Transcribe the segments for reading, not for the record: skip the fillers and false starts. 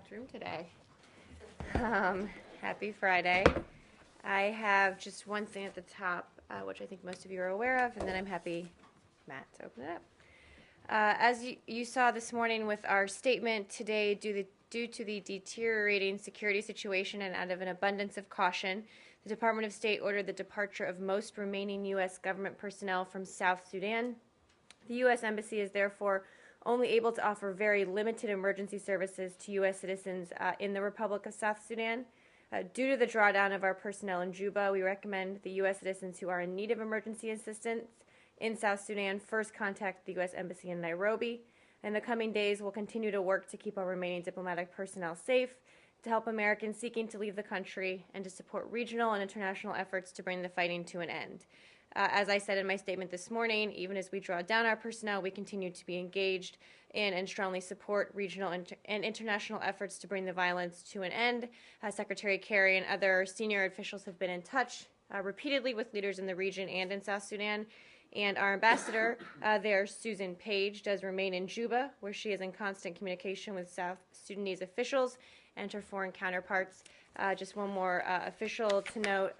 packed room today. Happy Friday. I have just one thing at the top, which I think most of you are aware of, and then I'm happy, Matt, to open it up. As you saw this morning with our statement today, due to the deteriorating security situation and out of an abundance of caution, the Department of State ordered the departure of most remaining U.S. government personnel from South Sudan. The U.S. Embassy is therefore only able to offer very limited emergency services to U.S. citizens in the Republic of South Sudan. Due to the drawdown of our personnel in Juba, we recommend the U.S. citizens who are in need of emergency assistance in South Sudan first contact the U.S. Embassy in Nairobi. In the coming days, we'll continue to work to keep our remaining diplomatic personnel safe, to help Americans seeking to leave the country, and to support regional and international efforts to bring the fighting to an end. As I said in my statement this morning, even as we draw down our personnel, we continue to be engaged in and strongly support regional and international efforts to bring the violence to an end. Secretary Kerry and other senior officials have been in touch repeatedly with leaders in the region and in South Sudan. And our ambassador there, Susan Page, does remain in Juba, where she is in constant communication with South Sudanese officials and her foreign counterparts. Just one more official to note.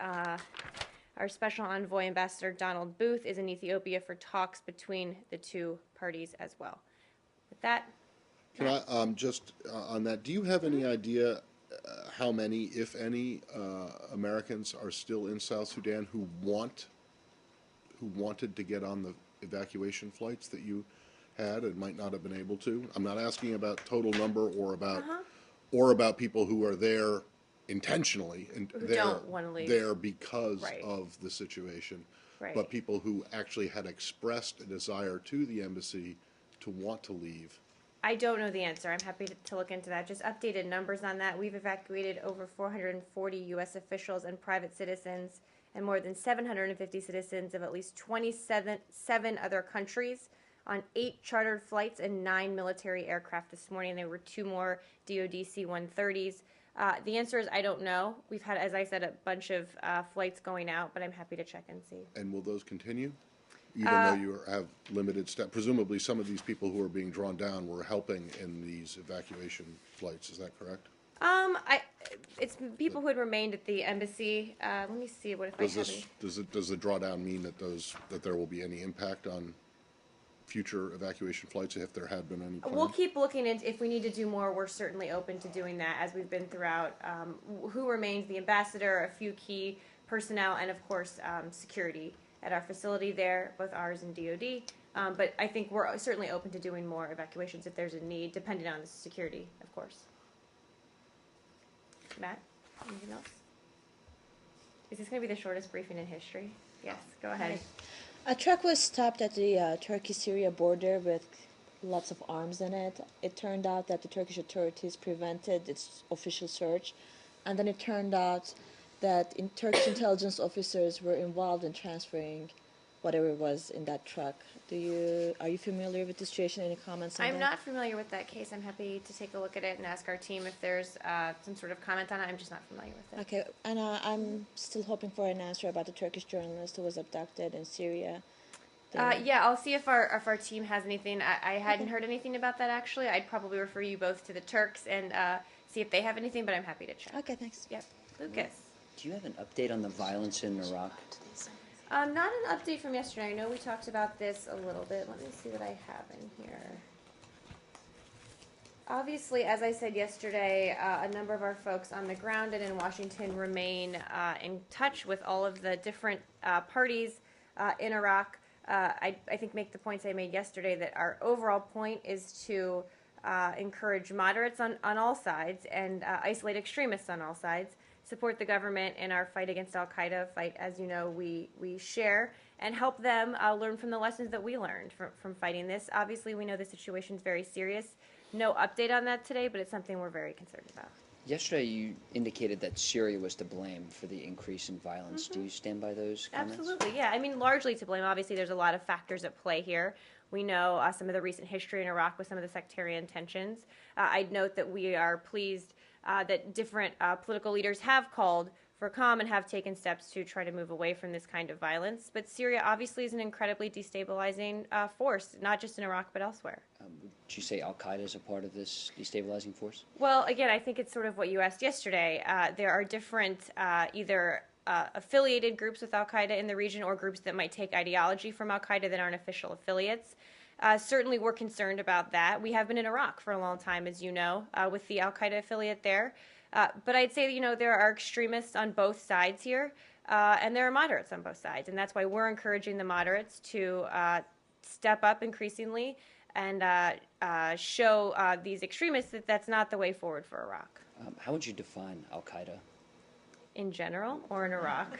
Our Special Envoy, Ambassador Donald Booth, is in Ethiopia for talks between the two parties as well. With that, can I just on that? Do you have any idea how many, if any, Americans are still in South Sudan who wanted to get on the evacuation flights that you had and might not have been able to? I'm not asking about total number or about people who are there intentionally and don't want to leave there because of the situation, but people who actually had expressed a desire to the embassy to want to leave. I don't know the answer. I'm happy to look into that. Just updated numbers on that. We've evacuated over 440 U.S. officials and private citizens and more than 750 citizens of at least 27 other countries on 8 chartered flights and 9 military aircraft this morning. There were 2 more DoD C-130s. The answer is I don't know. We've had, as I said, a bunch of flights going out, but I'm happy to check and see. And will those continue? Even though you have limited staff, presumably some of these people who are being drawn down were helping in these evacuation flights. Is that correct? It's people who had remained at the embassy. Let me see what if I have any. Does the drawdown mean that there will be any impact on future evacuation flights if there had been any plan? We'll keep looking into if we need to do more. We're certainly open to doing that as we've been throughout. Who remains? The ambassador, a few key personnel, and of course security at our facility there, both ours and DoD. But I think we're certainly open to doing more evacuations if there's a need, depending on the security, of course. Matt, anything else? Is this going to be the shortest briefing in history? Yes, go ahead. A truck was stopped at the Turkey-Syria border with lots of arms in it. It turned out that the Turkish authorities prevented its official search, and then it turned out that Turkish intelligence officers were involved in transferring whatever was in that truck. Are you familiar with the situation? Any comments on that? I'm not familiar with that case. I'm happy to take a look at it and ask our team if there's some sort of comment on it. I'm just not familiar with it. Okay, and I'm still hoping for an answer about the Turkish journalist who was abducted in Syria. Yeah, I'll see if our team has anything. I hadn't heard anything about that, actually. I'd probably refer you both to the Turks and see if they have anything, but I'm happy to check. Okay, thanks. Yep. Lucas. Do you have an update on the violence in Iraq? Not an update from yesterday. I know we talked about this a little bit. Let me see what I have in here. Obviously, as I said yesterday, a number of our folks on the ground and in Washington remain in touch with all of the different parties in Iraq. I think make the points I made yesterday that our overall point is to encourage moderates on all sides and isolate extremists on all sides, support the government in our fight against al-Qaeda, fight, as you know, we share, and help them learn from the lessons that we learned from fighting this. Obviously, we know the situation is very serious. No update on that today, but it's something we're very concerned about. Yesterday, you indicated that Syria was to blame for the increase in violence. Do you stand by those comments? Absolutely, yeah. I mean, largely to blame. Obviously, there's a lot of factors at play here. We know some of the recent history in Iraq with some of the sectarian tensions. I'd note that we are pleased that different political leaders have called for calm and have taken steps to try to move away from this kind of violence. But Syria obviously is an incredibly destabilizing force, not just in Iraq but elsewhere. Would you say Al Qaeda is a part of this destabilizing force? Well, again, I think it's sort of what you asked yesterday. There are different either affiliated groups with Al Qaeda in the region or groups that might take ideology from Al Qaeda that aren't official affiliates. Certainly, we're concerned about that. We have been in Iraq for a long time, as you know, with the Al Qaeda affiliate there. But I'd say, there are extremists on both sides here, and there are moderates on both sides. And that's why we're encouraging the moderates to step up increasingly and show these extremists that that's not the way forward for Iraq. How would you define Al Qaeda? In general or in Iraq?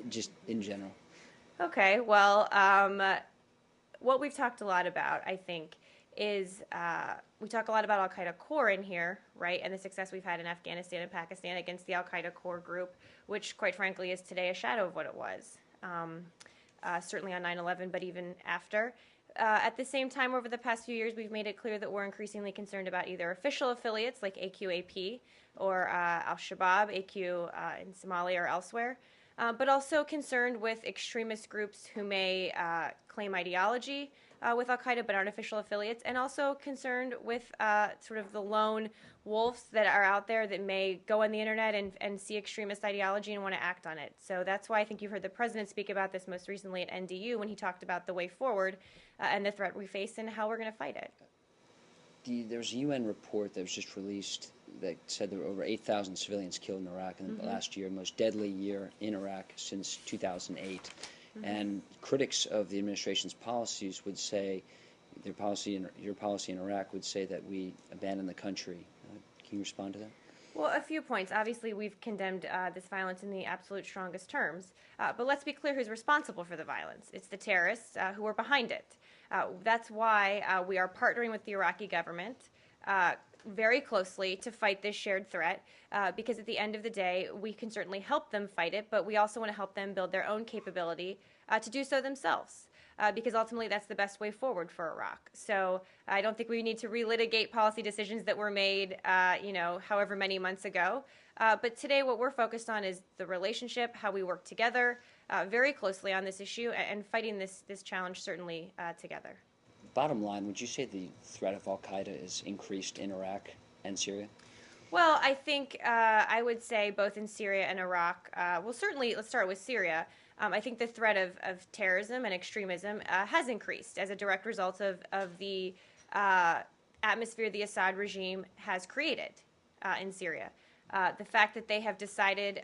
Just in general. Okay, well, what we've talked a lot about, I think, is we talk a lot about Al Qaeda core in here, right? And the success we've had in Afghanistan and Pakistan against the Al Qaeda core group, which, quite frankly, is today a shadow of what it was. Certainly on 9/11, but even after. At the same time, over the past few years, we've made it clear that we're increasingly concerned about either official affiliates like AQAP or Al-Shabaab, AQ in Somalia or elsewhere, but also concerned with extremist groups who may claim ideology with Al-Qaeda but aren't official affiliates, and also concerned with sort of the lone wolves that are out there that may go on the internet and see extremist ideology and want to act on it. So that's why I think you heard the president speak about this most recently at NDU when he talked about the way forward and the threat we face and how we're going to fight it. There's a UN report that was just released that said there were over 8,000 civilians killed in Iraq in the last year, most deadly year in Iraq since 2008. And critics of the administration's policies would say, your policy in Iraq would say that we abandoned the country. Can you respond to that? Well, a few points. Obviously, we've condemned this violence in the absolute strongest terms. But let's be clear who's responsible for the violence. It's the terrorists who are behind it. That's why we are partnering with the Iraqi government very closely to fight this shared threat, because at the end of the day, we can certainly help them fight it, but we also want to help them build their own capability to do so themselves. Because ultimately that's the best way forward for Iraq. So I don't think we need to relitigate policy decisions that were made, however many months ago. But today what we're focused on is the relationship, how we work together very closely on this issue, and fighting this challenge certainly together. Bottom line, would you say the threat of Al-Qaeda is increased in Iraq and Syria? Well, I think I would say both in Syria and Iraq. Certainly, let's start with Syria. I think the threat of terrorism and extremism has increased as a direct result of the atmosphere the Assad regime has created in Syria. The fact that they have decided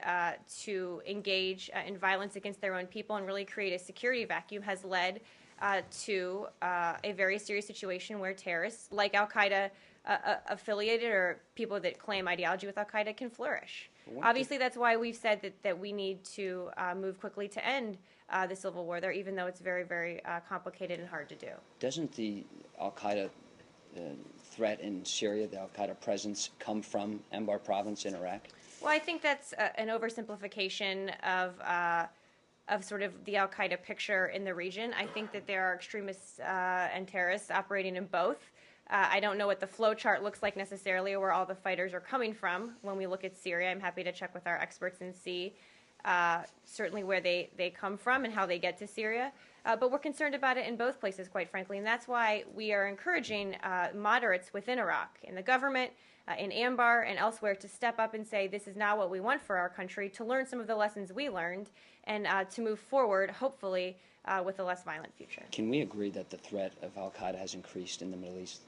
to engage in violence against their own people and really create a security vacuum has led to a very serious situation where terrorists like Al-Qaeda affiliated or people that claim ideology with Al-Qaeda can flourish. Obviously, that's why we've said that we need to move quickly to end the civil war there, even though it's very, very complicated and hard to do. Doesn't the Al-Qaeda threat in Syria, the Al-Qaeda presence, come from Anbar province in Iraq? Well, I think that's an oversimplification of sort of the Al-Qaeda picture in the region. I think that there are extremists and terrorists operating in both. I don't know what the flow chart looks like necessarily or where all the fighters are coming from when we look at Syria. I'm happy to check with our experts and see certainly where they come from and how they get to Syria. But we're concerned about it in both places, quite frankly, and that's why we are encouraging moderates within Iraq, in the government, in Anbar, and elsewhere to step up and say this is not what we want for our country, to learn some of the lessons we learned, and to move forward, hopefully, with a less violent future. Can we agree that the threat of Al-Qaeda has increased in the Middle East?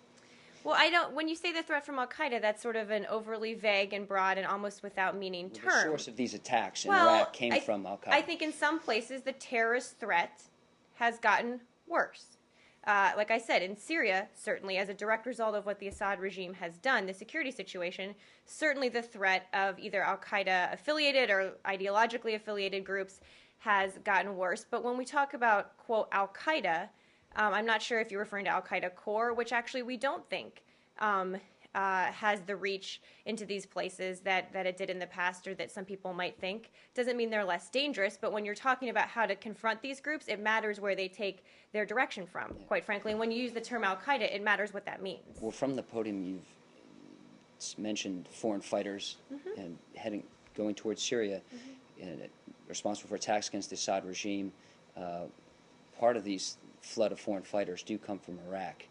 Well, when you say the threat from Al-Qaeda, that's sort of an overly vague and broad and almost without meaning term. The source of these attacks in Iraq came from Al-Qaeda. I think in some places the terrorist threat has gotten worse. Like I said, in Syria, certainly as a direct result of what the Assad regime has done, the security situation, certainly the threat of either Al-Qaeda affiliated or ideologically affiliated groups has gotten worse. But when we talk about, quote, Al-Qaeda, I'm not sure if you're referring to Al-Qaeda core, which actually we don't think has the reach into these places that it did in the past or that some people might think. Doesn't mean they're less dangerous, but when you're talking about how to confront these groups, it matters where they take their direction from, quite frankly. And when you use the term Al-Qaeda, it matters what that means. Well, from the podium, you've mentioned foreign fighters and going towards Syria, and responsible for attacks against the Assad regime. Part of these flood of foreign fighters do come from Iraq.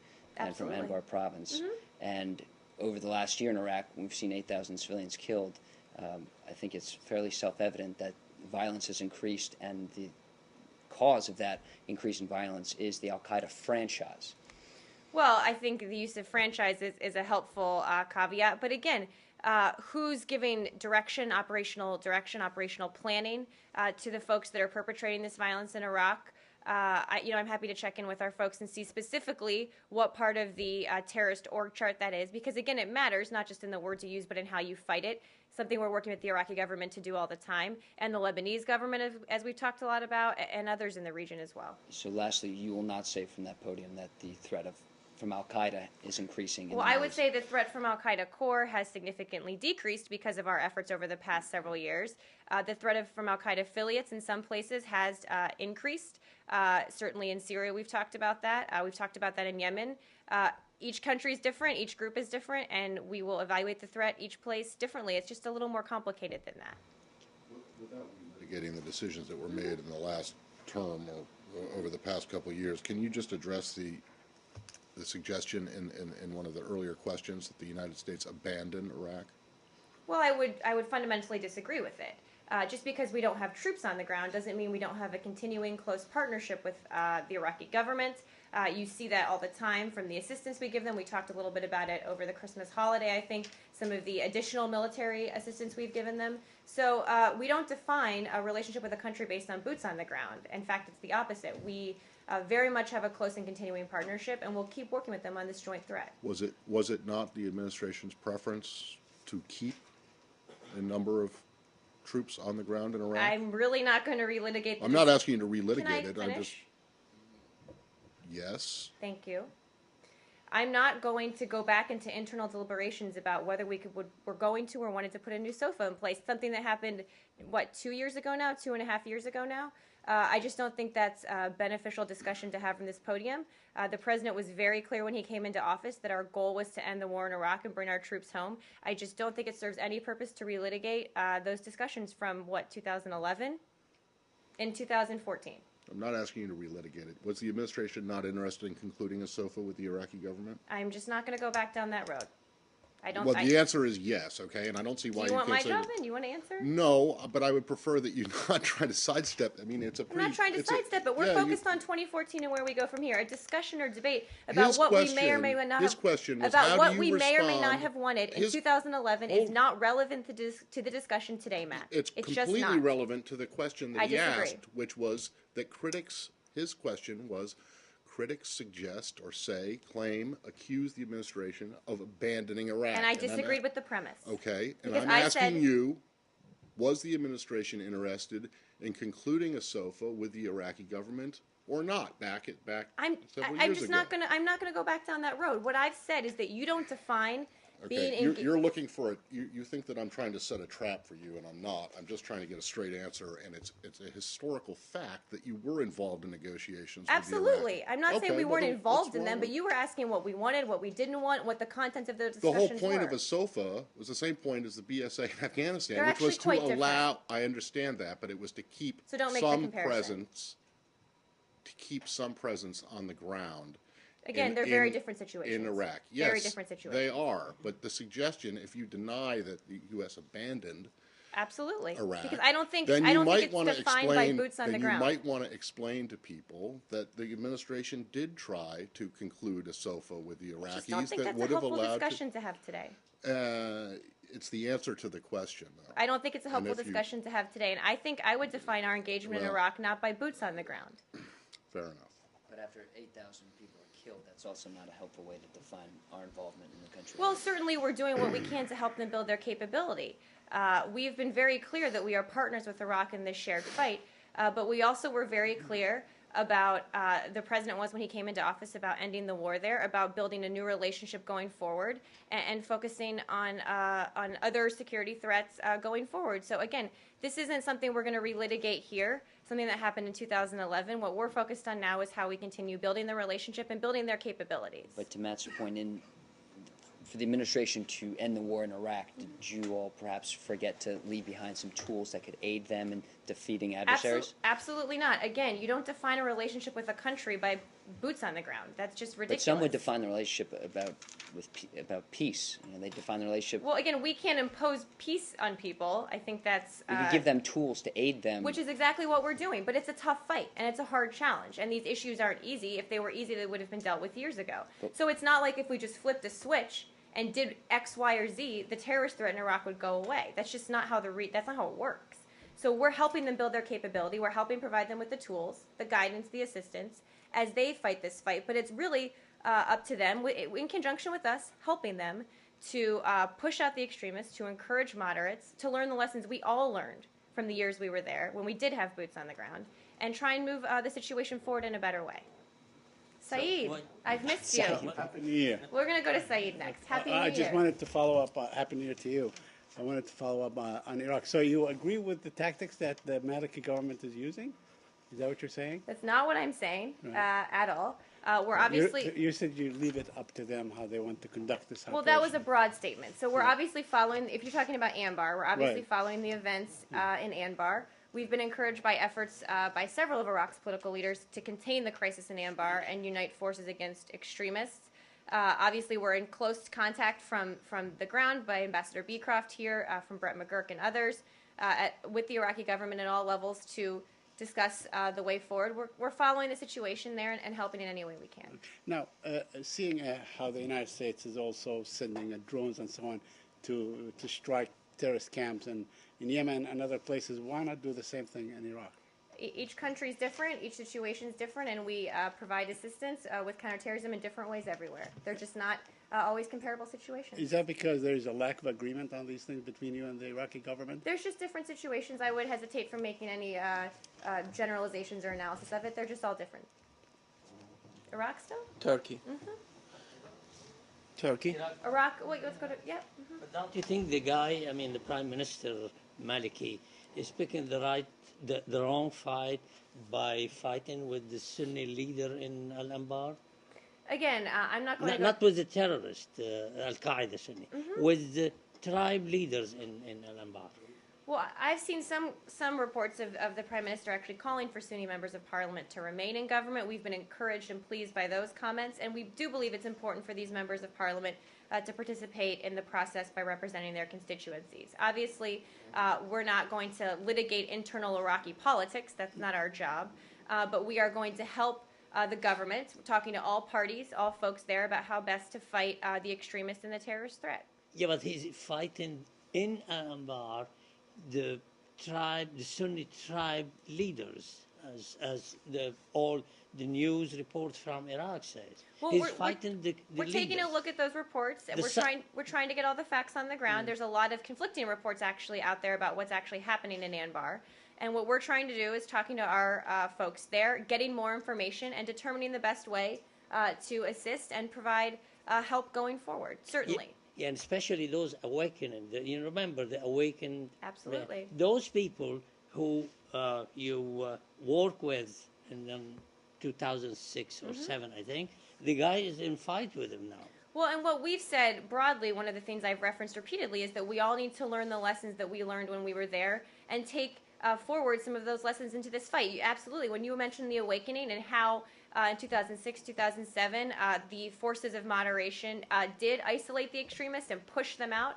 and from Absolutely. Anbar province. And over the last year in Iraq, we've seen 8,000 civilians killed. I think it's fairly self-evident that violence has increased, and the cause of that increase in violence is the Al-Qaeda franchise. Well, I think the use of franchise is a helpful caveat. But again, who's giving operational planning to the folks that are perpetrating this violence in Iraq? I'm happy to check in with our folks and see specifically what part of the terrorist org chart that is, because again, it matters not just in the words you use, but in how you fight it. Something we're working with the Iraqi government to do all the time, and the Lebanese government, as we've talked a lot about, and others in the region as well. So lastly, you will not say from that podium that the threat from Al-Qaeda is increasing. Well, I would say the threat from Al-Qaeda core has significantly decreased because of our efforts over the past several years. The threat from Al-Qaeda affiliates in some places has increased. Certainly in Syria, we've talked about that. We've talked about that in Yemen. Each country is different, each group is different, and we will evaluate the threat each place differently. It's just a little more complicated than that. Without litigating the decisions that were made in the last term or over the past couple of years, can you just address the suggestion in one of the earlier questions that the United States abandon Iraq? Well, I would fundamentally disagree with it. Just because we don't have troops on the ground doesn't mean we don't have a continuing close partnership with the Iraqi government. You see that all the time from the assistance we give them. We talked a little bit about it over the Christmas holiday, I think, some of the additional military assistance we've given them. So we don't define a relationship with a country based on boots on the ground. In fact, it's the opposite. We very much have a close and continuing partnership, and we'll keep working with them on this joint threat. Was it not the administration's preference to keep a number of troops on the ground in Iraq? I'm really not going to relitigate. I'm not asking you to relitigate Can I it. finish? I'm just. Yes. Thank you. I'm not going to go back into internal deliberations about whether we're going to or wanted to put a new SOFA in place. Something that happened, 2 years ago now, 2.5 years ago now. I just don't think that's a beneficial discussion to have from this podium. The president was very clear when he came into office that our goal was to end the war in Iraq and bring our troops home. I just don't think it serves any purpose to relitigate those discussions from, 2011 in 2014. I'm not asking you to relitigate it. Was the administration not interested in concluding a SOFA with the Iraqi government? I'm just not going to go back down that road. I don't. Well, the answer is yes, okay, and I don't see why Do you want my can't say job then? Do you want to answer? No, but I would prefer that you not try to sidestep. I mean, it's a I'm pretty. not trying to sidestep it. We're yeah, focused on 2014 and where we go from here. A discussion or debate about what we may or may not his have question was, about how what do you we may or may respond- not have wanted in his- 2011 is not relevant to the discussion today, Matt. It's just completely not. relevant to the question that I he disagree. asked, which was that critics. His question was, critics suggest or claim, accuse the administration of abandoning Iraq. And I disagreed with the premise. Okay, and Because I'm I asking said- you, was the administration interested in concluding a SOFA with the Iraqi government or not? Back I'm several I'm years just ago. I'm not gonna go back down that road. What I've said is that you don't define being Okay, you're looking for you think that I'm trying to set a trap for you, and I'm not. I'm just trying to get a straight answer, and it's a historical fact that you were involved in negotiations. Absolutely. With the Iraqi. I'm not saying Okay, we well, weren't then involved what's in them, wrong but you were asking what we wanted, what we didn't want, what the content of the The discussions whole point were. of a SOFA was the same point as the BSA in Afghanistan, They're which was actually to quite allow. I understand that, but it was to keep So don't make the some comparison. presence, on the ground. Again, they're very different situations. In Iraq. Yes, Very different situations. they are. But the suggestion, if you deny that the U.S. abandoned Absolutely. Iraq, Because I don't think then you might it's want to defined explain. by boots on the then ground. you might want to explain to people that the administration did try to conclude a SOFA with the I just Iraqis don't think that that's a would have helpful allowed. discussion to have today. It's the answer to the question, though. I don't think it's a helpful if you- discussion to have today, and I think I would define our engagement in Well- Iraq not by boots on the ground. Fair enough. But after 8,000 people are killed, that's also not a helpful way to define our involvement in the country. Well, certainly we're doing what we can to help them build their capability. We've been very clear that we are partners with Iraq in this shared fight, but we also were very clear about the president was when he came into office about ending the war there, about building a new relationship going forward, and focusing on other security threats going forward. So again, this isn't something we're going to relitigate here, something that happened in 2011. What we're focused on now is how we continue building the relationship and building their capabilities. But to Matt's point, for the administration to end the war in Iraq, did you all perhaps forget to leave behind some tools that could aid them in defeating adversaries? Absolutely not. Again, you don't define a relationship with a country by boots on the ground. That's just ridiculous. But some would define the relationship about peace. They define the relationship. Well, again, we can't impose peace on people. I think that's... We could give them tools to aid them. Which is exactly what we're doing. But it's a tough fight, and it's a hard challenge. And these issues aren't easy. If they were easy, they would have been dealt with years ago. So it's not like if we just flipped a switch and did X, Y, or Z, the terrorist threat in Iraq would go away. That's just not how that's not how it works. So we're helping them build their capability. We're helping provide them with the tools, the guidance, the assistance as they fight this fight. But it's really up to them, in conjunction with us, helping them to push out the extremists, to encourage moderates, to learn the lessons we all learned from the years we were there, when we did have boots on the ground, and try and move the situation forward in a better way. Saeed, I've missed you. Happy New Year. We're going to go to Saeed next. Happy New Year. I just wanted to follow up. Happy New Year to you. I wanted to follow up on Iraq. So you agree with the tactics that the Maliki government is using? Is that what you're saying? That's not what I'm saying at all. We're obviously... You said you leave it up to them how they want to conduct this operation. Well, that was a broad statement. So we're obviously following, if you're talking about Anbar, we're obviously following the events in Anbar. We've been encouraged by efforts by several of Iraq's political leaders to contain the crisis in Anbar and unite forces against extremists. Obviously, we're in close contact from the ground by Ambassador Beecroft here, from Brett McGurk and others, with the Iraqi government at all levels to discuss the way forward. We're following the situation there and helping in any way we can. Now, seeing how the United States is also sending drones and so on to strike terrorist camps in Yemen and other places, why not do the same thing in Iraq? Each country is different, each situation is different, and we provide assistance with counterterrorism in different ways everywhere. They're just not always comparable situations. Is that because there is a lack of agreement on these things between you and the Iraqi government? There's just different situations. I would hesitate from making any generalizations or analysis of it. They're just all different. Iraq still? Turkey. Turkey. Iraq, wait, let's go to, yeah. But don't you think the guy, I mean the Prime Minister Maliki, is picking the wrong fight by fighting with the Sunni leader in Al-Anbar? Again, I'm not going to... Not with the terrorist, Al-Qaeda Sunni, with the tribe leaders in Al-Anbar. Well, I've seen some reports of the Prime Minister actually calling for Sunni members of Parliament to remain in government. We've been encouraged and pleased by those comments, and we do believe it's important for these members of Parliament to participate in the process by representing their constituencies. Obviously, we're not going to litigate internal Iraqi politics. That's not our job. But we are going to help the government, talking to all parties, all folks there, about how best to fight the extremists and the terrorist threat. Yeah, but he's fighting in Al-Anbar the Sunni tribe leaders, as all the news reports from Iraq says. Well, He's fighting the We're taking leaders. a look at those reports, and we're trying to get all the facts on the ground. There's a lot of conflicting reports actually out there about what's actually happening in Anbar. And what we're trying to do is talking to our folks there, getting more information, and determining the best way to assist and provide help going forward, certainly. Yeah, and especially those awakening. You remember the awakened. Absolutely. Those people who you work with in 2006 or 7, I think. The guy is in fight with him now. Well, and what we've said broadly, one of the things I've referenced repeatedly, is that we all need to learn the lessons that we learned when we were there and take forward some of those lessons into this fight. Absolutely. When you mentioned the awakening and how in 2006, 2007, the forces of moderation did isolate the extremists and push them out,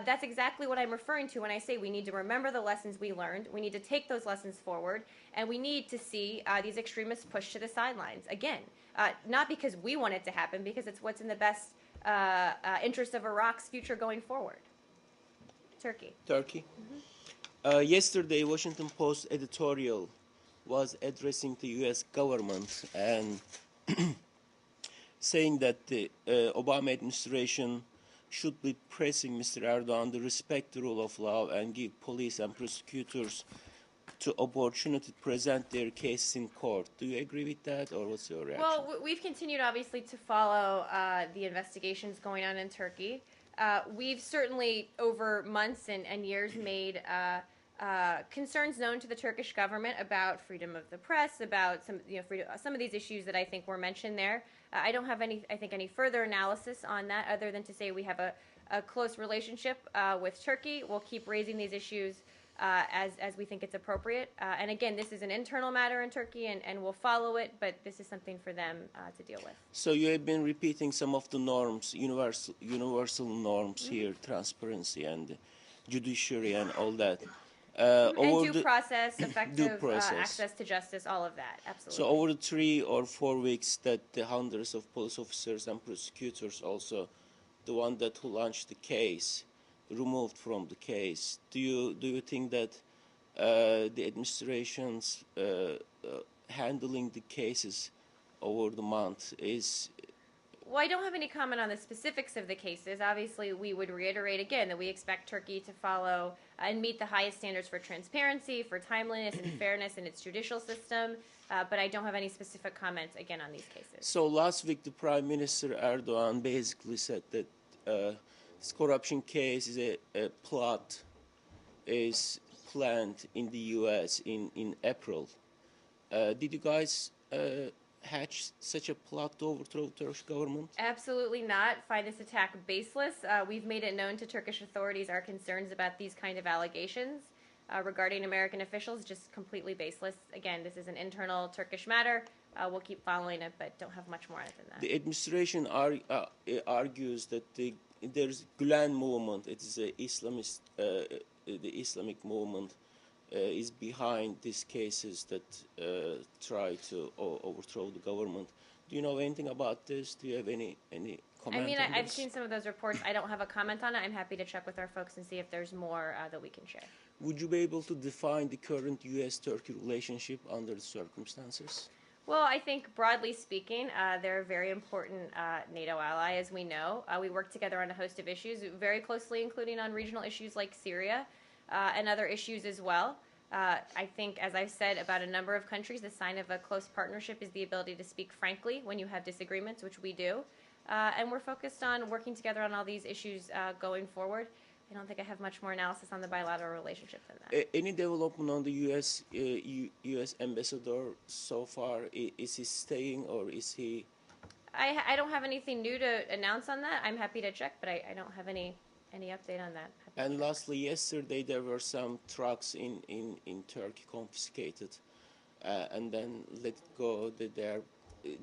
that's exactly what I'm referring to when I say we need to remember the lessons we learned, we need to take those lessons forward, and we need to see these extremists pushed to the sidelines. Again, not because we want it to happen, because it's what's in the best interest of Iraq's future going forward. Turkey. Yesterday, Washington Post editorial was addressing the U.S. government and saying that the Obama administration should be pressing Mr. Erdogan to respect the rule of law and give police and prosecutors the opportunity to present their cases in court. Do you agree with that, or what's your reaction? Well, we've continued, obviously, to follow the investigations going on in Turkey. We've certainly, over months and years, made concerns known to the Turkish government about freedom of the press, about some of these issues that I think were mentioned there. I don't have any further analysis on that other than to say we have a close relationship with Turkey. We'll keep raising these issues as we think it's appropriate. And again, this is an internal matter in Turkey, and we'll follow it, but this is something for them to deal with. So you have been repeating some of the norms, universal norms here, transparency and judiciary and all that. And Over due process, effective process. access to justice, all of that, absolutely. So over the 3 or 4 weeks that the hundreds of police officers and prosecutors, also the one that who launched the case, removed from the case, do you think that the administration's handling the cases over the month is? Well, I don't have any comment on the specifics of the cases. Obviously, we would reiterate again that we expect Turkey to follow and meet the highest standards for transparency, for timeliness and fairness in its judicial system. But I don't have any specific comments, again, on these cases. So last week, the Prime Minister Erdogan basically said that this corruption case is a plot, is planned in the U.S. in April. Did you guys hatch such a plot to overthrow the Turkish government? Absolutely not. Find this attack baseless. We've made it known to Turkish authorities our concerns about these kind of allegations regarding American officials, just completely baseless. Again, this is an internal Turkish matter. We'll keep following it, but don't have much more on it than that. The administration argues that there's Gülen movement. It is a Islamist, the Islamic movement is behind these cases that try to overthrow the government. Do you know anything about this? Do you have any comment? I mean, on I've this? seen some of those reports. I don't have a comment on it. I'm happy to check with our folks and see if there's more that we can share. Would you be able to define the current U.S.-Turkey relationship under the circumstances? Well, I think broadly speaking, they're a very important NATO ally, as we know. We work together on a host of issues, very closely, including on regional issues like Syria and other issues as well. I think, as I've said about a number of countries, the sign of a close partnership is the ability to speak frankly when you have disagreements, which we do. And we're focused on working together on all these issues going forward. I don't think I have much more analysis on the bilateral relationship than that. Any development on the U.S. ambassador so far? Is he staying or is he? I don't have anything new to announce on that. I'm happy to check, but I don't have any update on that. And lastly, yesterday there were some trucks in Turkey confiscated and then let go.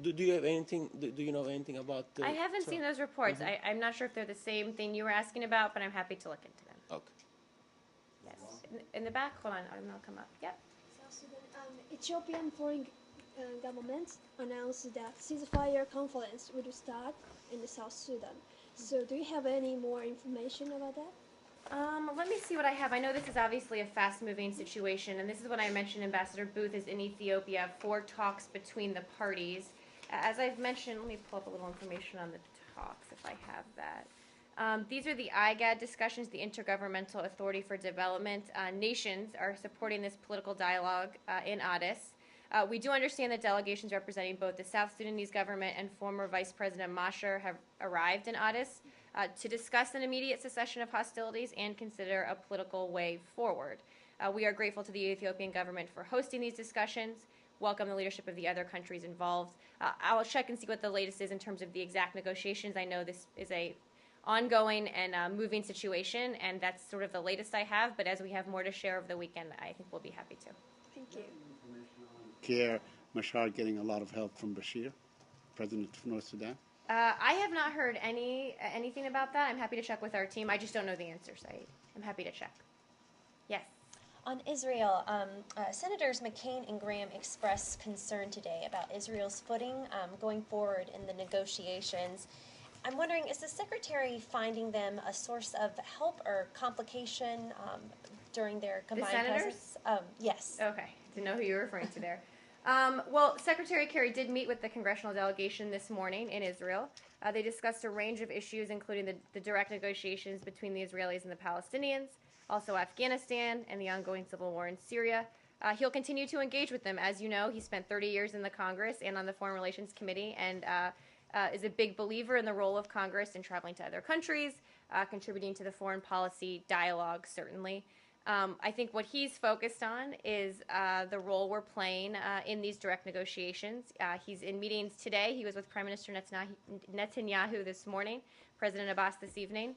Do you have anything? Do you know anything about the? I haven't seen those reports. I'm not sure if they're the same thing you were asking about, but I'm happy to look into them. Okay. Yes. In the back, hold on, I'll come up. Yep. South Sudan, Ethiopian foreign government announced that ceasefire conference would start in the South Sudan. So, do you have any more information about that? Let me see what I have. I know this is obviously a fast-moving situation, and this is what I mentioned. Ambassador Booth is in Ethiopia for talks between the parties. As I've mentioned, let me pull up a little information on the talks if I have that. These are the IGAD discussions, the Intergovernmental Authority for Development. Nations are supporting this political dialogue in Addis. We do understand that delegations representing both the South Sudanese government and former Vice President Machar have arrived in Addis to discuss an immediate cessation of hostilities and consider a political way forward. We are grateful to the Ethiopian government for hosting these discussions, welcome the leadership of the other countries involved. I'll check and see what the latest is in terms of the exact negotiations. I know this is a ongoing and moving situation, and that's sort of the latest I have, but as we have more to share over the weekend, I think we'll be happy to. Thank you. Care Machar getting a lot of help from Bashir, President of North Sudan? I have not heard anything about that. I'm happy to check with our team. I just don't know the answer, so I'm happy to check. Yes. On Israel, Senators McCain and Graham expressed concern today about Israel's footing going forward in the negotiations. I'm wondering, is the Secretary finding them a source of help or complication during their combined senators? presence? Yes. Okay. Didn't know who you were referring to there. Well, Secretary Kerry did meet with the congressional delegation this morning in Israel. They discussed a range of issues, including the direct negotiations between the Israelis and the Palestinians, also Afghanistan and the ongoing civil war in Syria. He'll continue to engage with them. As you know, he spent 30 years in the Congress and on the Foreign Relations Committee and is a big believer in the role of Congress in traveling to other countries, contributing to the foreign policy dialogue, certainly. I think what he's focused on is the role we're playing in these direct negotiations. He's in meetings today. He was with Prime Minister Netanyahu this morning, President Abbas this evening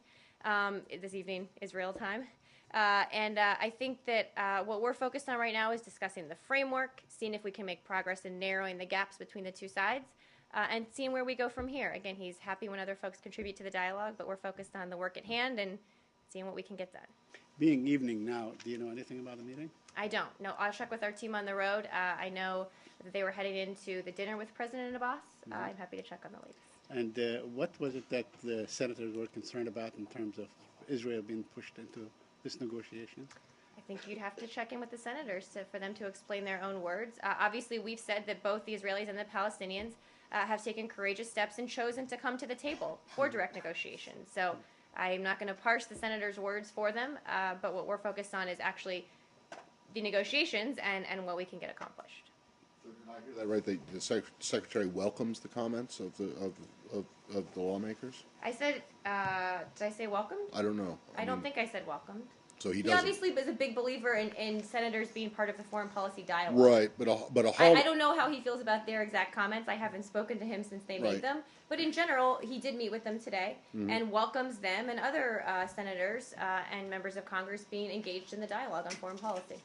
Israel time. I think that what we're focused on right now is discussing the framework, seeing if we can make progress in narrowing the gaps between the two sides, and seeing where we go from here. Again, he's happy when other folks contribute to the dialogue, but we're focused on the work at hand and seeing what we can get done. Being evening now, do you know anything about the meeting? I don't. No, I'll check with our team on the road. I know that they were heading into the dinner with President Abbas. I'm happy to check on the latest. And what was it that the senators were concerned about in terms of Israel being pushed into this negotiation? I think you'd have to check in with the senators for them to explain their own words. Obviously, we've said that both the Israelis and the Palestinians have taken courageous steps and chosen to come to the table for direct negotiations. So I'm not going to parse the senators' words for them, but what we're focused on is actually the negotiations and what we can get accomplished. So did I hear that right? The secretary welcomes the comments of the lawmakers? I said, did I say welcome? I don't know. I don't think I said welcome. So he He doesn't. obviously is a big believer in senators being part of the foreign policy dialogue. Right, but I don't know how he feels about their exact comments. I haven't spoken to him since they made Right. them. But in general, he did meet with them today and welcomes them and other senators and members of Congress being engaged in the dialogue on foreign policy.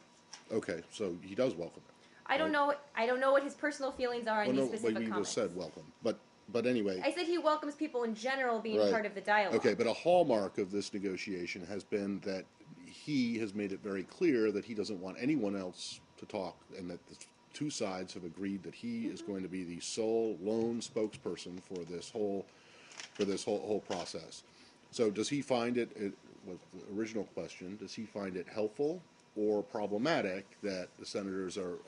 Okay, so he does welcome it. I don't know. I don't know what his personal feelings are in these specific you comments. just said welcome, but anyway. I said he welcomes people in general being Right. part of the dialogue. Okay, but a hallmark of this negotiation has been that he has made it very clear that he doesn't want anyone else to talk, and that the two sides have agreed that he is going to be the sole lone spokesperson for this whole process. So does he find it was the original question, does he find it helpful or problematic that the senators are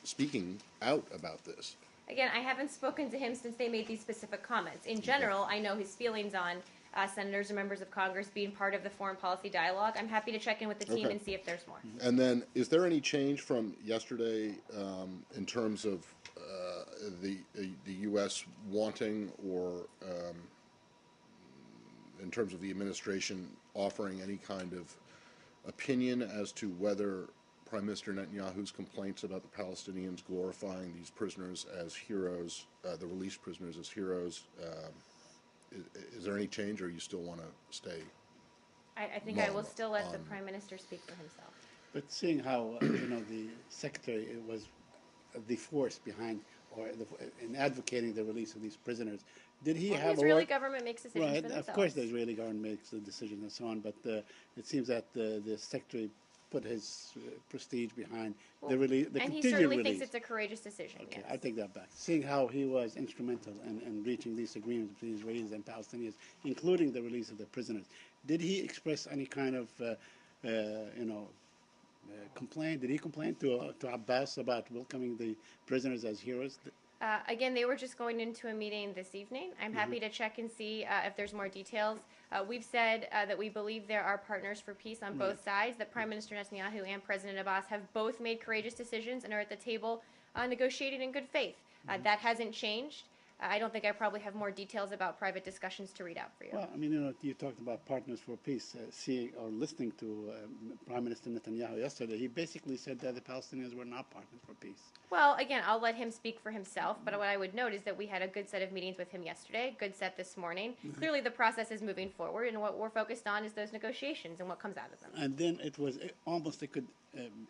speaking out about this? Again, I haven't spoken to him since they made these specific comments. In general, I know his feelings on senators and members of Congress being part of the foreign policy dialogue. I'm happy to check in with the team Okay. and see if there's more. And then, is there any change from yesterday in terms of the U.S. wanting or in terms of the administration offering any kind of opinion as to whether Prime Minister Netanyahu's complaints about the Palestinians glorifying these prisoners as heroes, the released prisoners as heroes, is there any change, or you still want to stay? I think I will Long still let the on- Prime Minister speak for himself. But seeing how the secretary was the force behind in advocating the release of these prisoners, did he Well, have the Israeli a government makes decisions right? for Of themselves. course, the Israeli government makes the decision and so on. But it seems that the secretary put his prestige behind the release, the And he continued certainly release. thinks it's a courageous decision, Okay, yes. I take that back. Seeing how he was instrumental in reaching these agreements between Israelis and Palestinians, including the release of the prisoners, did he express any kind of, complaint? Did he complain to Abbas about welcoming the prisoners as heroes? Again, they were just going into a meeting this evening. I'm happy to check and see if there's more details. We've said that we believe there are partners for peace on both sides, that Prime Minister Netanyahu and President Abbas have both made courageous decisions and are at the table negotiating in good faith. That hasn't changed. I don't think I probably have more details about private discussions to read out for you. Well, I mean, you talked about partners for peace. Seeing or listening to Prime Minister Netanyahu yesterday, he basically said that the Palestinians were not partners for peace. Well, again, I'll let him speak for himself, but what I would note is that we had a good set of meetings with him yesterday, good set this morning. Clearly the process is moving forward, and what we're focused on is those negotiations and what comes out of them. And then it was almost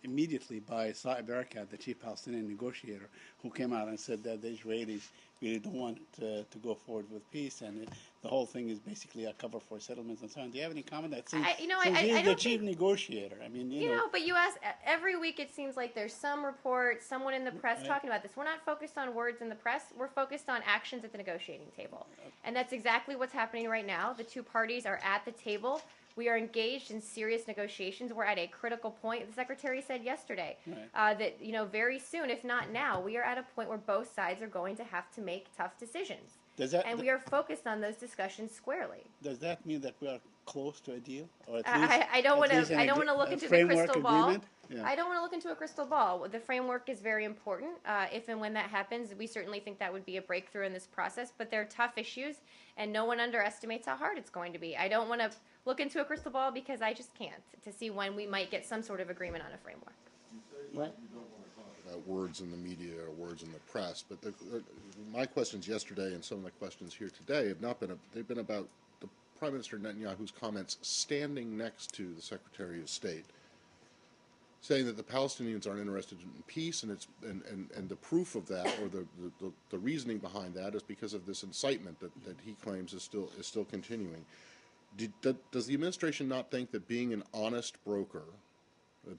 immediately by Saeb Erekat, the chief Palestinian negotiator, who came out and said that the Israelis really don't want to go forward with peace, and the whole thing is basically a cover for settlements and so on. Do you have any comment? That since he's the don't chief negotiator, I mean, you know, but you ask every week. It seems like there's some report, someone in the press talking about this. We're not focused on words in the press. We're focused on actions at the negotiating table, and that's exactly what's happening right now. The two parties are at the table. We are engaged in serious negotiations. We're at a critical point. The Secretary said yesterday that, very soon, if not now, we are at a point where both sides are going to have to make tough decisions. And we are focused on those discussions squarely. Does that mean that we are close to a deal, or at I don't want to. I don't want to look into the crystal ball. agreement? Yeah. I don't want to look into a crystal ball. The framework is very important. If and when that happens, we certainly think that would be a breakthrough in this process. But they're tough issues, and no one underestimates how hard it's going to be. I don't want to look into a crystal ball because I just can't to see when we might get some sort of agreement on a framework. What? About words in the media or words in the press, but my questions yesterday and some of the questions here today have not been. They've been about the Prime Minister Netanyahu's comments standing next to the Secretary of State, saying that the Palestinians aren't interested in peace, and the proof of that, or the reasoning behind that, is because of this incitement that he claims is still continuing. Does the administration not think that being an honest broker,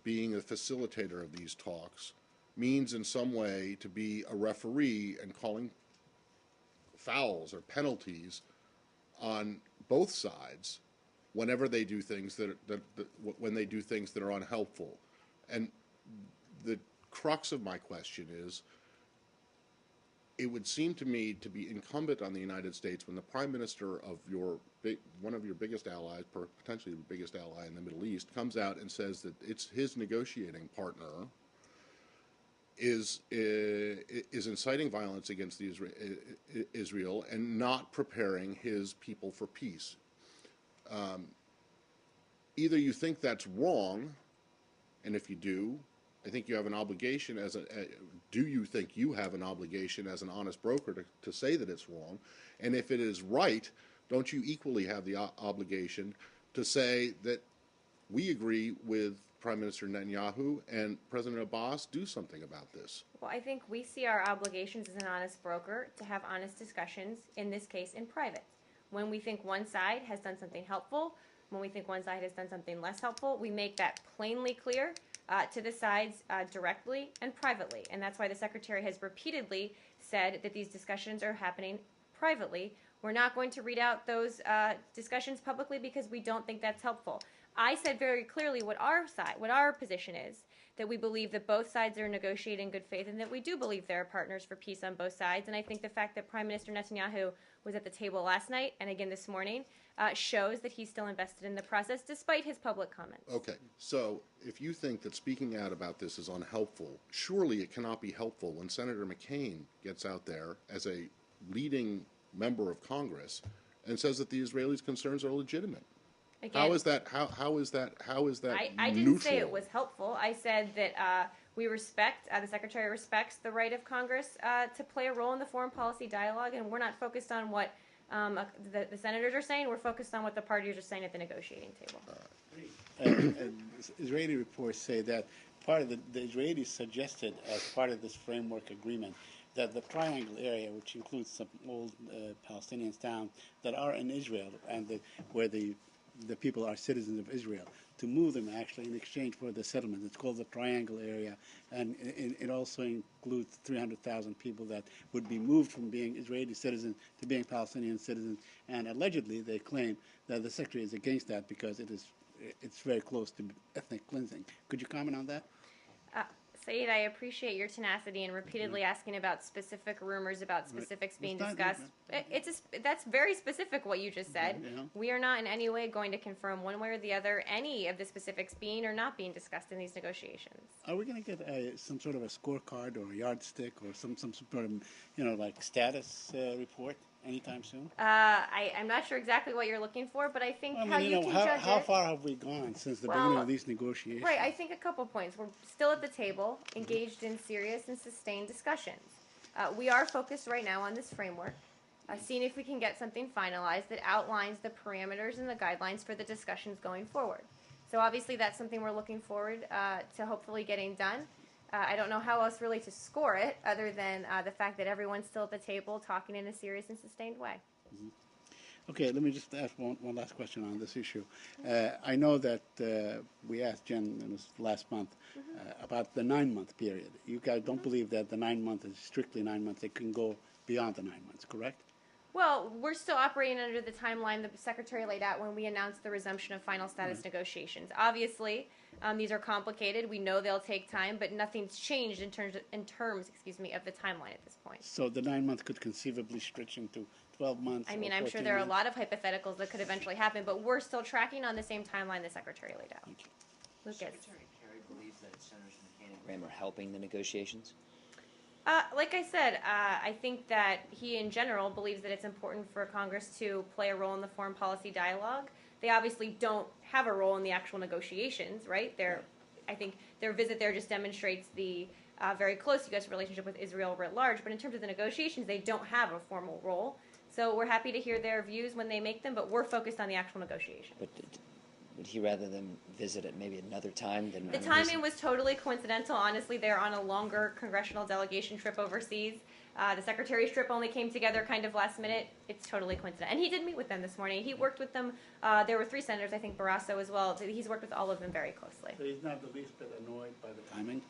being a facilitator of these talks, means in some way to be a referee and calling fouls or penalties on both sides whenever they do things when they do things that are unhelpful? And the crux of my question is, it would seem to me to be incumbent on the United States, when the Prime Minister of one of your biggest allies, potentially the biggest ally in the Middle East, comes out and says that it's his negotiating partner is inciting violence against Israel and not preparing his people for peace. Either you think that's wrong, and if you do, I think you have an obligation do you think you have an obligation as an honest broker to say that it's wrong? And if it is right, don't you equally have the obligation to say that we agree with Prime Minister Netanyahu and President Abbas, do something about this? Well, I think we see our obligations as an honest broker to have honest discussions, in this case in private. When we think one side has done something helpful, when we think one side has done something less helpful, we make that plainly clear to the sides directly and privately. And that's why the Secretary has repeatedly said that these discussions are happening privately. We're not going to read out those discussions publicly because we don't think that's helpful. I said very clearly what our position is, that we believe that both sides are negotiating in good faith, and that we do believe there are partners for peace on both sides. And I think the fact that Prime Minister Netanyahu was at the table last night and again this morning shows that he's still invested in the process, despite his public comments. Okay, so if you think that speaking out about this is unhelpful, surely it cannot be helpful when Senator McCain gets out there as a leading member of Congress and says that the Israelis' concerns are legitimate. Again, How is that I didn't neutral? say it was helpful. I said that we respect, the Secretary respects the right of Congress to play a role in the foreign policy dialogue, and we're not focused on what the senators are saying. We're focused on what the parties are saying at the negotiating table. And Israeli reports say that part of the Israelis suggested, as part of this framework agreement, that the Triangle area, which includes some old Palestinian towns that are in Israel and where the people are citizens of Israel, to move them actually in exchange for the settlement. It's called the Triangle area, and it also includes 300,000 people that would be moved from being Israeli citizens to being Palestinian citizens. And allegedly, they claim that the Secretary is against that because it's very close to ethnic cleansing. Could you comment on that? Saeed, I appreciate your tenacity in repeatedly asking about specific rumors about specifics being discussed. That's very specific what you just said. Yeah. We are not in any way going to confirm one way or the other any of the specifics being or not being discussed in these negotiations. Are we going to get some sort of a scorecard or a yardstick or some sort of like status report anytime soon? I'm not sure exactly what you're looking for, but I think Well, how you can judge how it. far have we gone since the beginning of these negotiations? Right, I think a couple points. We're still at the table, engaged in serious and sustained discussions. We are focused right now on this framework, seeing if we can get something finalized that outlines the parameters and the guidelines for the discussions going forward. So obviously that's something we're looking forward to hopefully getting done. I don't know how else really to score it other than the fact that everyone's still at the table talking in a serious and sustained way. Okay, let me just ask one last question on this issue. I know that we asked Jen last month about the 9-month period. You guys don't believe that the 9 months is strictly 9 months. It can go beyond the 9 months, correct? Well, we're still operating under the timeline the Secretary laid out when we announced the resumption of final status negotiations. Obviously, these are complicated. We know they'll take time, but nothing's changed in terms of the timeline at this point. So the 9 months could conceivably stretch into 12 months. I mean, or I'm sure 14 there are a months. lot of hypotheticals that could eventually happen, but we're still tracking on the same timeline the Secretary laid out. Lucas. Secretary Kerry, believes that Senators McCain and Graham are helping the negotiations? Like I said, I think that he in general believes that it's important for Congress to play a role in the foreign policy dialogue. They obviously don't have a role in the actual negotiations, right? I think their visit there just demonstrates the very close U.S. relationship with Israel writ large, but in terms of the negotiations, they don't have a formal role. So we're happy to hear their views when they make them, but we're focused on the actual negotiations. But would he rather them visit at maybe another time than The timing was totally coincidental. Honestly, they're on a longer congressional delegation trip overseas. The Secretary's trip only came together kind of last minute. It's totally coincidental. And he did meet with them this morning. He worked with them. There were 3 senators, I think Barrasso as well. He's worked with all of them very closely. So he's not the least bit annoyed by the timing?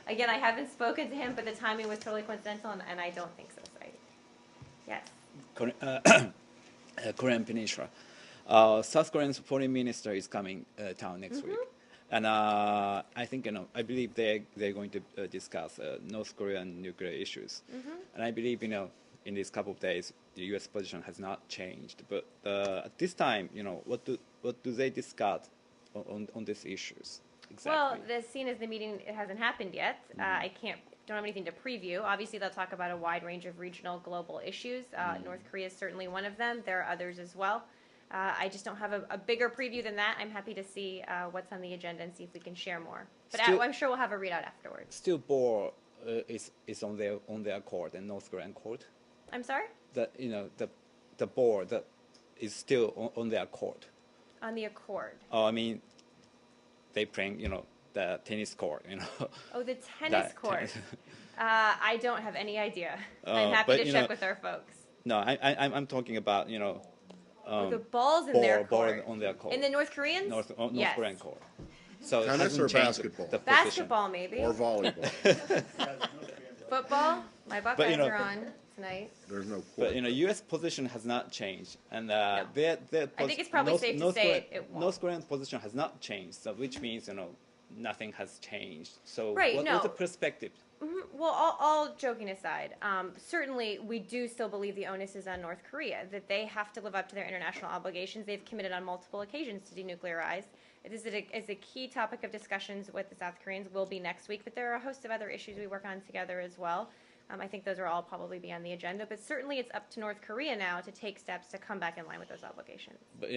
Again, I haven't spoken to him, but the timing was totally coincidental, and I don't think so. Yes. Korean Peninsula. South Korean's foreign minister is coming town next week, and I think I believe they're going to discuss North Korean nuclear issues, and I believe in these couple of days the U.S. position has not changed. But at this time, what do they discuss on these issues exactly? Well, the scene is the meeting. It hasn't happened yet. I don't have anything to preview. Obviously, they'll talk about a wide range of regional, global issues. North Korea is certainly one of them. There are others as well. I just don't have a bigger preview than that. I'm happy to see what's on the agenda and see if we can share more. But I'm sure we'll have a readout afterwards. Still, Bohr is on their court and North Korean court. I'm sorry? The Bohr that is still on their court. On the Accord. Oh, I mean, they playing the tennis court. Oh, the tennis court. I don't have any idea. I'm happy to check with our folks. No, I'm talking about the balls in their court. Ball on their court. In the North Koreans? North yes. Korean court. So tennis or basketball? Basketball, maybe. Or volleyball. Football? My Buckeyes are on tonight. There's no court. But U.S. position has not changed, and their I think it's probably safe to say it won't. North Korean position has not changed, so which means nothing has changed. So right, what's the perspective? Well, all joking aside, certainly we do still believe the onus is on North Korea, that they have to live up to their international obligations. They've committed on multiple occasions to denuclearize. It is a key topic of discussions with the South Koreans, will be next week, but there are a host of other issues we work on together as well. I think those are all probably be on the agenda, but certainly it's up to North Korea now to take steps to come back in line with those obligations. But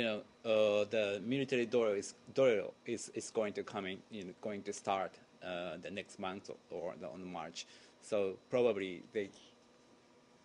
the military drill is going to going to start the next month or on March. So probably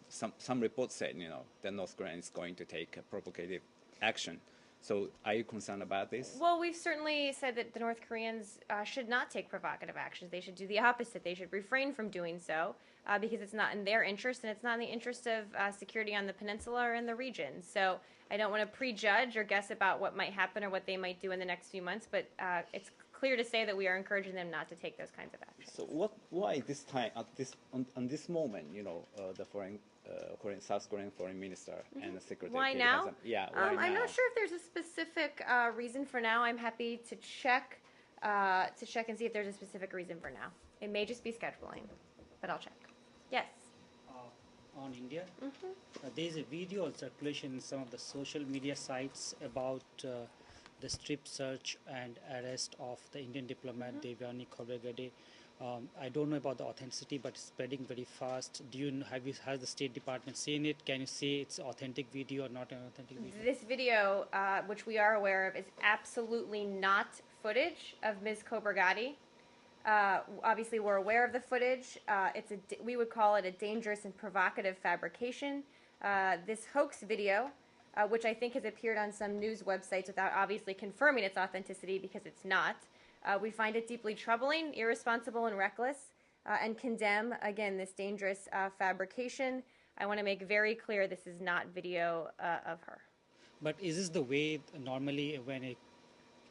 some reports said that North Korea is going to take a provocative action. So are you concerned about this? Well, we've certainly said that the North Koreans should not take provocative actions. They should do the opposite. They should refrain from doing so because it's not in their interest, and it's not in the interest of security on the peninsula or in the region. So I don't want to prejudge or guess about what might happen or what they might do in the next few months, but it's clear to say that we are encouraging them not to take those kinds of actions. So why this time, on this moment, the South Korean foreign minister and the secretary? Why now? Why now? I'm not sure if there's a specific reason for now. I'm happy to check and see if there's a specific reason for now. It may just be scheduling, but I'll check. Yes. On India, there is a video on circulation in some of the social media sites about the strip search and arrest of the Indian diplomat Devyani Khobragade. I don't know about the authenticity, but it's spreading very fast. Has the State Department seen it? Can you say it's authentic video or not an authentic video? This video, which we are aware of, is absolutely not footage of Ms. Khobragade. Obviously, we're aware of the footage. We would call it a dangerous and provocative fabrication. This hoax video, which I think has appeared on some news websites without obviously confirming its authenticity because it's not. We find it deeply troubling, irresponsible, and reckless, and condemn, again, this dangerous fabrication. I want to make very clear this is not video of her. But is this the way normally when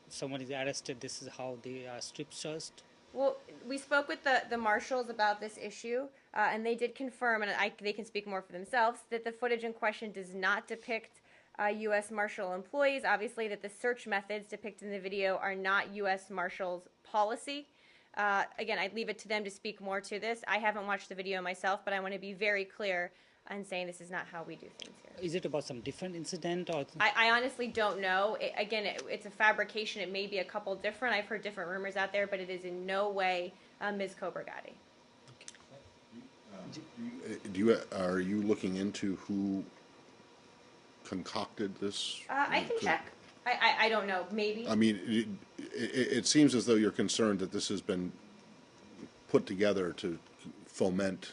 someone is arrested, this is how they are strip searched? Well, we spoke with the marshals about this issue, and they did confirm, and they can speak more for themselves, that the footage in question does not depict U.S. Marshal employees. Obviously, that the search methods depicted in the video are not U.S. Marshals policy. Again, I'd leave it to them to speak more to this. I haven't watched the video myself, but I want to be very clear. and saying this is not how we do things here. Is it about some different incident or? I honestly don't know. It's a fabrication. It may be a couple different. I've heard different rumors out there, but it is in no way Ms. Khobragadi. Are you looking into who concocted this? I can check. I don't know. Maybe. I mean, it seems as though you're concerned that this has been put together to foment.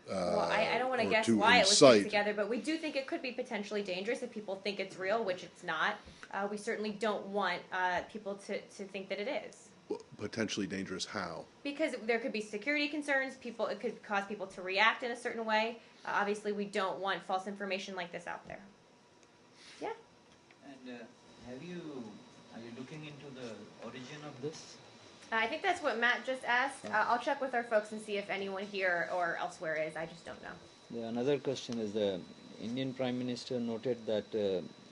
Well, I don't want to or guess to why it was put incite. together, but we do think it could be potentially dangerous if people think it's real, which it's not. We certainly don't want people to think that it is. Potentially dangerous. How? Because there could be security concerns. It could cause people to react in a certain way. Obviously, we don't want false information like this out there. Yeah. And are you looking into the origin of this? I think that's what Matt just asked. I'll check with our folks and see if anyone here or elsewhere is. I just don't know. Another question is the Indian Prime Minister noted that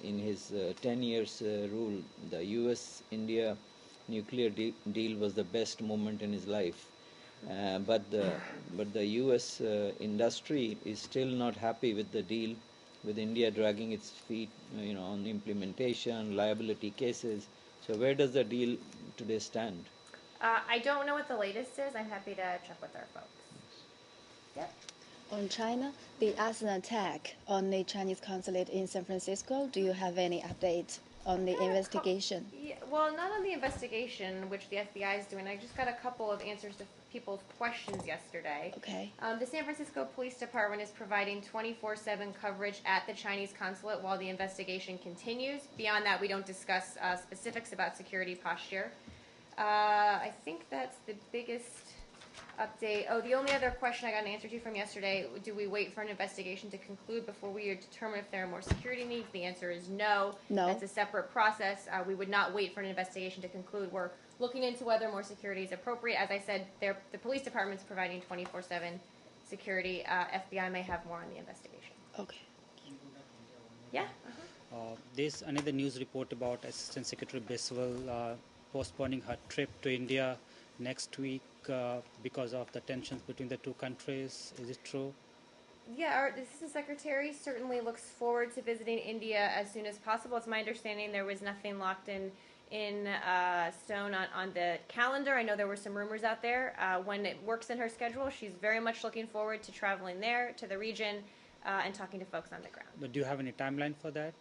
in his 10 years rule, the U.S.-India nuclear deal was the best moment in his life. But the U.S. Industry is still not happy with the deal, with India dragging its feet, on implementation, liability cases. So where does the deal today stand? I don't know what the latest is. I'm happy to check with our folks. Yep. On China, the arson attack on the Chinese consulate in San Francisco, do you have any update on the investigation? Well, not on the investigation, which the FBI is doing. I just got a couple of answers to people's questions yesterday. Okay. The San Francisco Police Department is providing 24/7 coverage at the Chinese consulate while the investigation continues. Beyond that, we don't discuss specifics about security posture. I think that's the biggest update. Oh, the only other question I got an answer to from yesterday, do we wait for an investigation to conclude before we determine if there are more security needs? The answer is no. No. That's a separate process. We would not wait for an investigation to conclude. We're looking into whether more security is appropriate. As I said, the police department's providing 24/7 security. FBI may have more on the investigation. Okay. Yeah. There's another news report about Assistant Secretary Biswal postponing her trip to India next week because of the tensions between the two countries. Is it true? Yeah, our Assistant Secretary certainly looks forward to visiting India as soon as possible. It's my understanding there was nothing locked in stone on the calendar. I know there were some rumors out there. When it works in her schedule, she's very much looking forward to traveling there, to the region, and talking to folks on the ground. But do you have any timeline for that?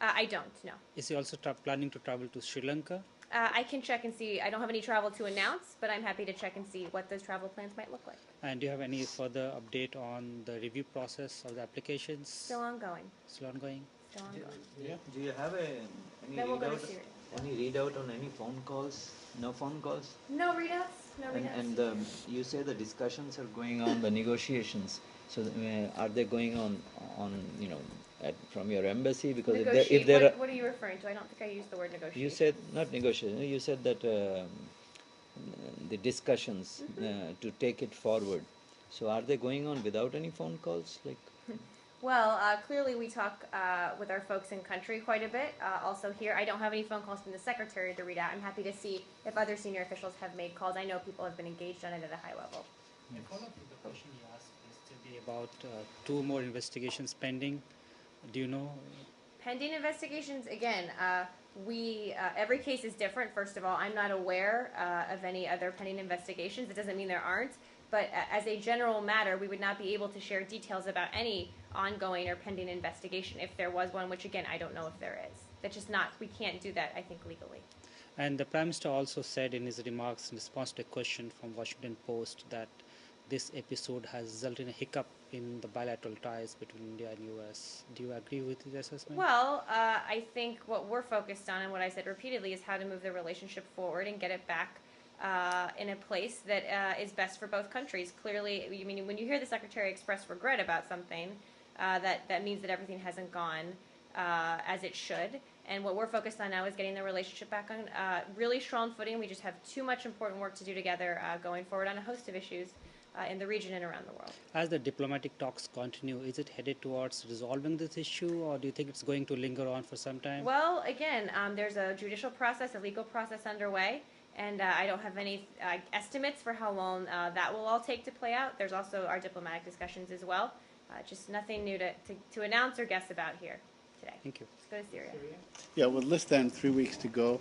I don't, no. Is he also planning to travel to Sri Lanka? I can check and see. I don't have any travel to announce, but I'm happy to check and see what those travel plans might look like. And do you have any further update on the review process of the applications? Still ongoing. Still ongoing? Still ongoing. Do you have Then we'll go to Syria. any readout on any phone calls? No phone calls? No readouts. No readouts. And you say the discussions are going on, the negotiations. So are they going on from your embassy? Because if there what are you referring to? I don't think I used the word negotiate. you said not negotiation. You said that the discussions to take it forward. So are they going on without any phone calls? Well, clearly we talk with our folks in country quite a bit. Also here, I don't have any phone calls from the secretary to read out. I'm happy to see if other senior officials have made calls. I know people have been engaged on it at a high level. A follow-up to the question you asked yesterday about 2 more investigations pending. Do you know? Pending investigations, again, every case is different. First of all, I'm not aware of any other pending investigations. It doesn't mean there aren't. But as a general matter, we would not be able to share details about any ongoing or pending investigation if there was one, which again, I don't know if there is. That's just not, we can't do that, I think, legally. And the Prime Minister also said in his remarks in response to a question from Washington Post that this episode has resulted in a hiccup in the bilateral ties between India and U.S. Do you agree with his assessment? Well, I think what we're focused on, and what I said repeatedly, is how to move the relationship forward and get it back in a place that is best for both countries. Clearly, I mean, when you hear the Secretary express regret about something, that means that everything hasn't gone as it should. And what we're focused on now is getting the relationship back on really strong footing. We just have too much important work to do together going forward on a host of issues in the region and around the world. As the diplomatic talks continue, is it headed towards resolving this issue, or do you think it's going to linger on for some time? Well, again, there's a judicial process, a legal process underway, and I don't have any estimates for how long that will all take to play out. There's also our diplomatic discussions as well. Just nothing new to announce or guess about here today. Thank you. Let's go to Syria. Yeah, with less than 3 weeks to go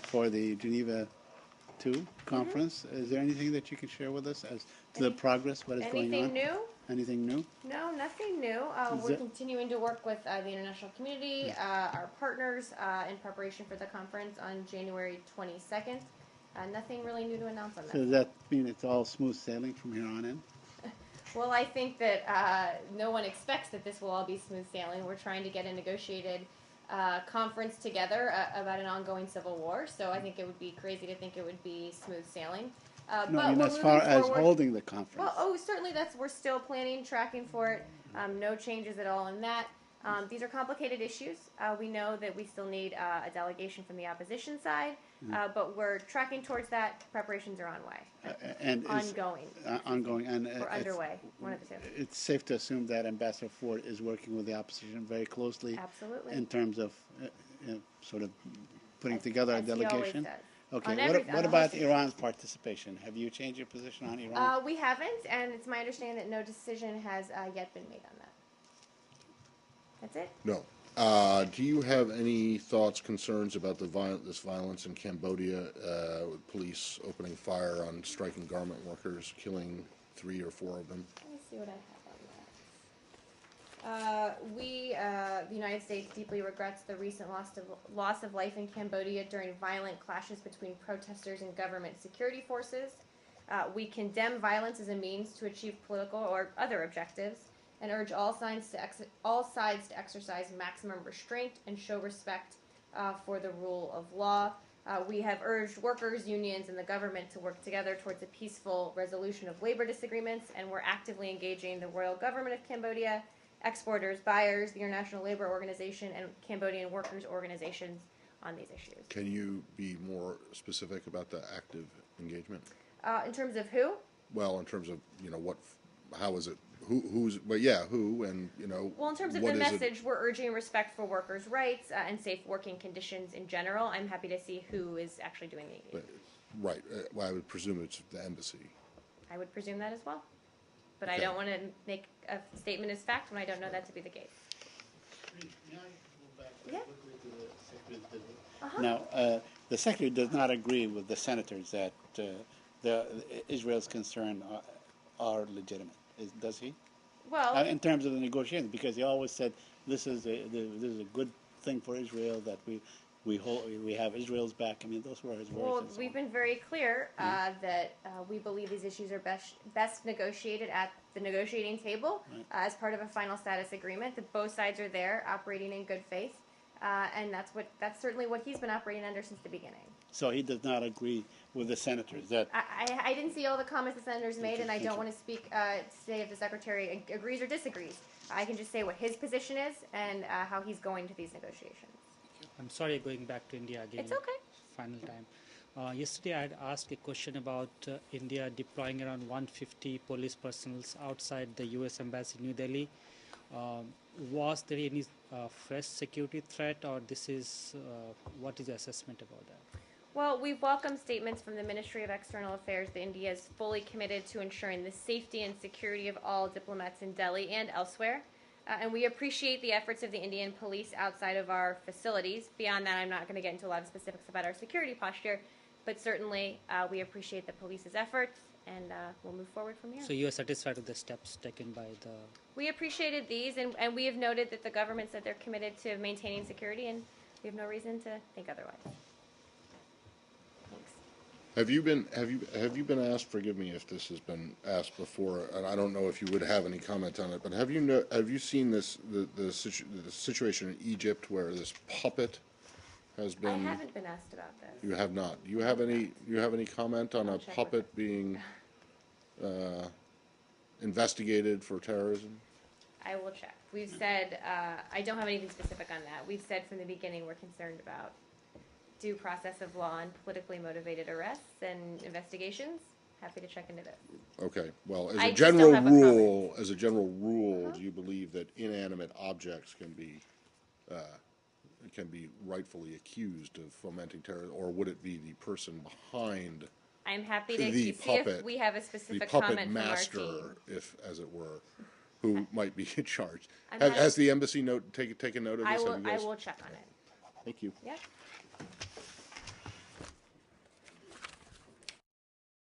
for the Geneva 2 conference, is there anything that you can share with us as to the progress, what is going on? Anything new? Anything new? No, nothing new. We're continuing to work with the international community, our partners, in preparation for the conference on January 22nd. Nothing really new to announce on that. So does that mean it's all smooth sailing from here on in? Well, I think that no one expects that this will all be smooth sailing. We're trying to get a negotiated conference together about an ongoing civil war, so I think it would be crazy to think it would be smooth sailing. No, but I mean, we're as far moving as forward. holding the conference. Well, certainly we're still planning, tracking for it. No changes at all in that. These are complicated issues. We know that we still need a delegation from the opposition side, but we're tracking towards that. Preparations are on way. And ongoing. Ongoing. And or underway, one of the two. It's safe to assume that Ambassador Ford is working with the opposition very closely. Absolutely. In terms of sort of putting together a As he always delegation. does. Okay. On What the about whole Iran's participation? Have you changed your position on Iran? We haven't, and it's my understanding that no decision has yet been made on that. That's it? No. Do you have any thoughts, concerns about this violence in Cambodia, with police opening fire on striking garment workers, killing 3 or 4 of them? Let me see what I have on that. The United States deeply regrets the recent loss of life in Cambodia during violent clashes between protesters and government security forces. We condemn violence as a means to achieve political or other objectives, and urge all sides to exercise maximum restraint and show respect for the rule of law. We have urged workers, unions, and the government to work together towards a peaceful resolution of labor disagreements, and we're actively engaging the royal government of Cambodia, exporters, buyers, the International Labor Organization, and Cambodian workers' organizations on these issues. Can you be more specific about the active engagement? In terms of who? Well, in terms of, how is it, who, and, Well, in terms of what the is it? message, we're urging respect for workers' rights and safe working conditions in general. I'm happy to see who is actually doing the engagement. Right. Well, I would presume it's the embassy. I would presume that as well. But I Okay. don't want to make a statement as fact when I don't know that to be the case. Yeah. Now, the Secretary does not agree with the senators that Israel's concerns are legitimate. Does he? Well, In terms of the negotiations, because he always said this is a good thing for Israel that we have Israel's back. I mean, those were his words. well, and so we've on. been very clear that we believe these issues are best negotiated at the negotiating table as part of a final status agreement. That both sides are there, operating in good faith, and that's certainly what he's been operating under since the beginning. So he does not agree with the senators that. I didn't see all the comments the senators made, and I don't want to speak to say if the secretary agrees or disagrees. I can just say what his position is and how he's going to these negotiations. I'm sorry, going back to India again. It's okay. Final time. Yesterday, I had asked a question about India deploying around 150 police personnel outside the U.S. Embassy in New Delhi. Was there any fresh security threat, or what is your assessment about that? Well, we've welcomed statements from the Ministry of External Affairs that India is fully committed to ensuring the safety and security of all diplomats in Delhi and elsewhere. And we appreciate the efforts of the Indian police outside of our facilities. Beyond that, I'm not going to get into a lot of specifics about our security posture, but certainly we appreciate the police's efforts, and we'll move forward from here. So you are satisfied with the steps taken by the... We appreciated these, and we have noted that the government said they're committed to maintaining security, and we have no reason to think otherwise. Thanks. Have you been asked? Forgive me if this has been asked before, and I don't know if you would have any comment on it. But have you seen the situation in Egypt where this puppet has been? I haven't been asked about this. You have not. Do you have any comment on a check with puppet being investigated for terrorism? I will check. We've said, I don't have anything specific on that. We've said from the beginning we're concerned about due process of law and politically motivated arrests and investigations. Happy to check into this. Okay. Well, I just don't have a comment. as a general rule, do you believe that inanimate objects can be rightfully accused of fomenting terror, or would it be the person behind I'm happy to the see puppet, if we have a the specific puppet comment from our master, team. if as it were? who might be charged. I'm Has, happy- has the embassy taken note of this? I Have will. you I guys- will check on it. Thank you. Yep.